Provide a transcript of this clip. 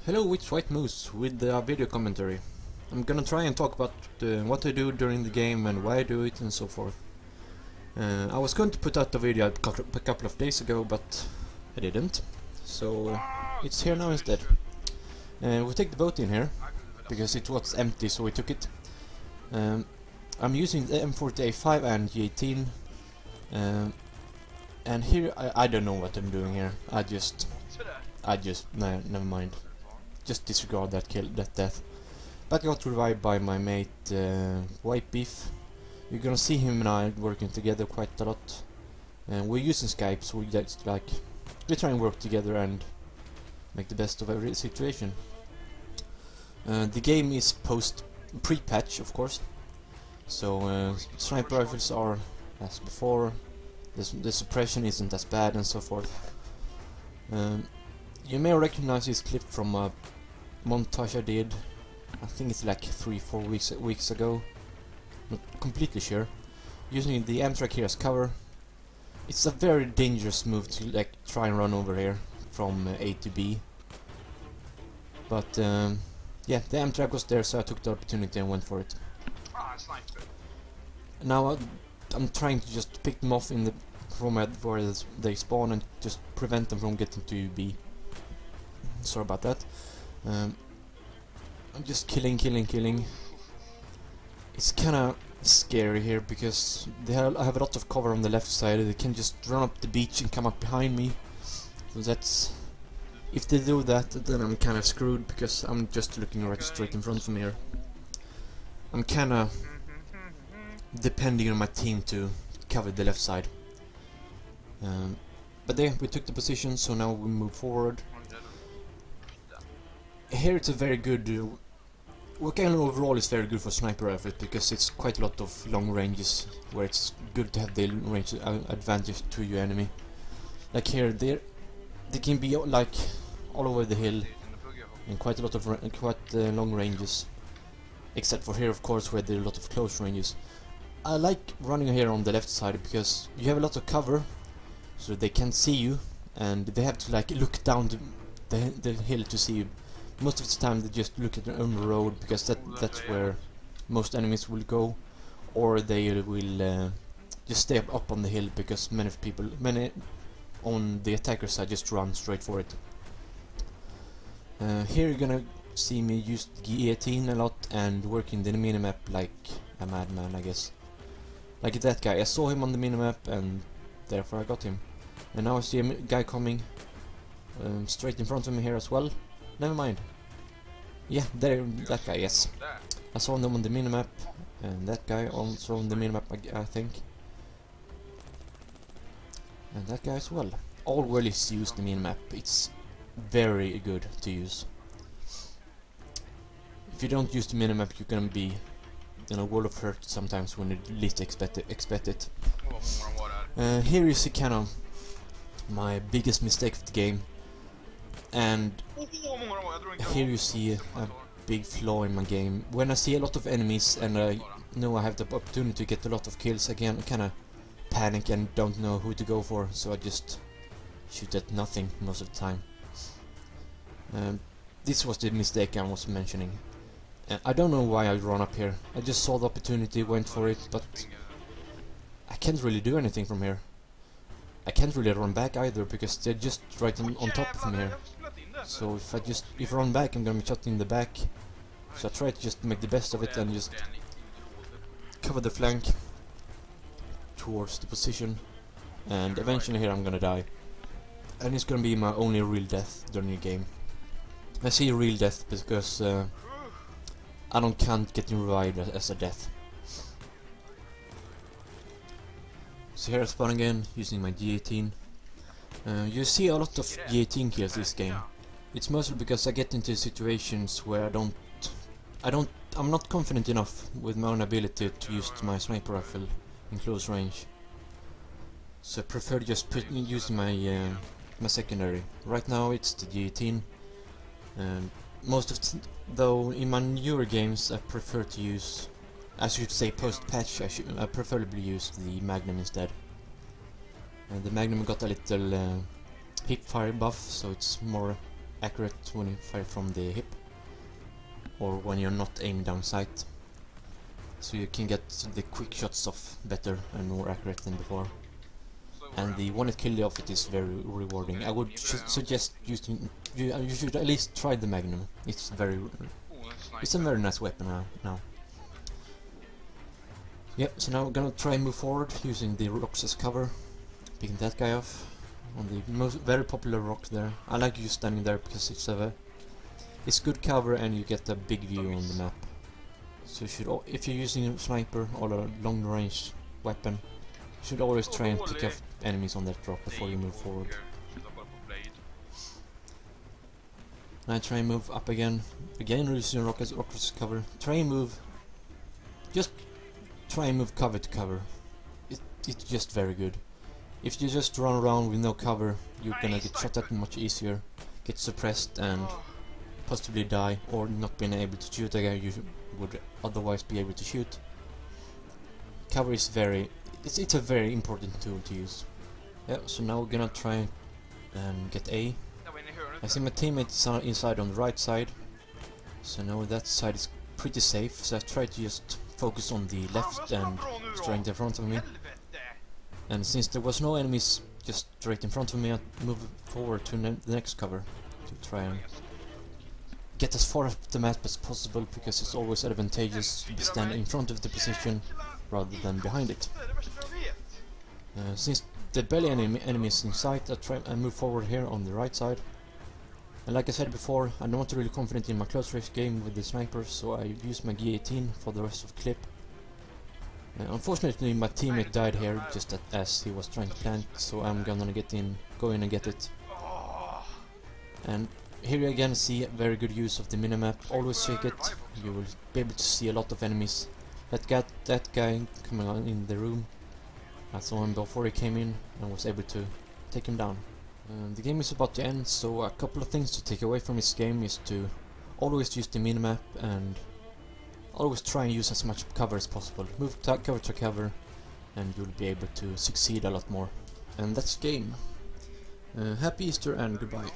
Hello, it's WhiteMoose with a video commentary. I'm gonna try and talk about what I do during the game and why I do it and so forth. I was going to put out a video a couple of days ago, but I didn't. So it's here now instead. We take the boat in here because it was empty, so we took it. I'm using the M40A5 and G18. And here I don't know what I'm doing here. Nah, never mind. Just disregard that death. But I got revived by my mate White Beef. You're gonna see him and I working together quite a lot. And we're using Skype, so we try and work together and make the best of every situation. The game is pre-patch, of course. So sniper rifles are as before. The suppression isn't as bad and so forth. You may recognize this clip from a montage I did. I think it's like 3-4 weeks ago. Not completely sure. Using the Amtrak here as cover. It's a very dangerous move to try and run over here from A to B. But yeah, the Amtrak was there, so I took the opportunity and went for it. Now I'm trying to just pick them off from where they spawn and just prevent them from getting to B. Sorry about that. I'm just killing. It's kinda scary here because I have a lot of cover on the left side. They can just run up the beach and come up behind me. So if they do that, then I'm kinda screwed because I'm just looking right straight in front of me here. I'm kinda depending on my team to cover the left side. But yeah, we took the position, so now we move forward. Here it's a very good... Volcano overall is very good for sniper rifles because it's quite a lot of long ranges where it's good to have the range advantage to your enemy. Like here, they can be like all over the hill and quite a lot of long ranges. Except for here, of course, where there are a lot of close ranges. I like running here on the left side because you have a lot of cover, so they can't see you, and they have to look down the hill to see you. Most of the time they just look at their own road because that's where most enemies will go, or they will just stay up on the hill because many on the attacker side just run straight for it. Here you're gonna see me use G18 a lot and working the minimap like a madman, I guess. Like that guy, I saw him on the minimap and therefore I got him. And now I see a guy coming straight in front of me here as well. Never mind. Yeah, that guy, yes. I saw him on the minimap, and that guy also on the minimap, I think. And that guy as well. Always use the minimap. It's very good to use. If you don't use the minimap, you're gonna be in a world of hurt sometimes when you least expect it. Here you see kind of my biggest mistake of the game. And here you see a big flaw in my game. When I see a lot of enemies and I know I have the opportunity to get a lot of kills, I kinda panic and don't know who to go for, so I just shoot at nothing most of the time. This was the mistake I was mentioning. I don't know why I run up here. I just saw the opportunity, went for it, but I can't really do anything from here. I can't really run back either because they're just right on top of me here. So if I run back, I'm gonna be shot in the back. So I try to just make the best of it and just cover the flank towards the position. And eventually here I'm gonna die. And it's gonna be my only real death during the game. I say real death because I don't count getting revived as a death. So here I spawn again using my G18. You see a lot of G18 kills this game. It's mostly because I get into situations where I'm not confident enough with my own ability to use my sniper rifle in close range. So I prefer just using my secondary. Right now it's the G18. Though in my newer games I prefer to use, I should say post-patch, I preferably use the Magnum instead. The Magnum got a little hip fire buff, so it's more accurate when you fire from the hip, or when you're not aiming down sight. So you can get the quick shots off better and more accurate than before. And the one-hit kill of it is very rewarding. I would suggest using. You should at least try the Magnum. It's a very nice weapon now. Yep. So now we're gonna try and move forward using the rocks as cover, picking that guy off on the very popular rock there. I like you standing there because it's good cover and you get a big view on the map. So you should, if you're using a sniper or a long-range weapon, you should always try and pick off enemies on that rock before you move forward. Now try and move up again using rock as cover. Try and move, just try and move cover to cover. It's just very good. If you just run around with no cover, you're gonna get shot at much easier, get suppressed and possibly die, or not being able to shoot a guy you would otherwise be able to shoot. Cover is it's a very important tool to use. Yeah, so now we're gonna try and get A. I see my teammates are inside on the right side, so now that side is pretty safe, so I try to just focus on the left and straight in front of me. And since there was no enemies just straight in front of me, I moved forward to the next cover to try and get as far up the map as possible, because it's always advantageous to be standing in front of the position rather than behind it. Since the barely enemies in sight, I move forward here on the right side. And like I said before, I'm not really confident in my close range game with the snipers, so I use my G18 for the rest of the clip. Unfortunately, my teammate died here just as he was trying to plant, so I'm gonna go in and get it. And here you again see very good use of the minimap. Always check it. You will be able to see a lot of enemies. That guy coming on in the room, I saw him before he came in and was able to take him down. The game is about to end, so a couple of things to take away from this game is to always use the minimap and always try and use as much cover as possible. Move cover to cover and you'll be able to succeed a lot more. And that's the game. Happy Easter and goodbye.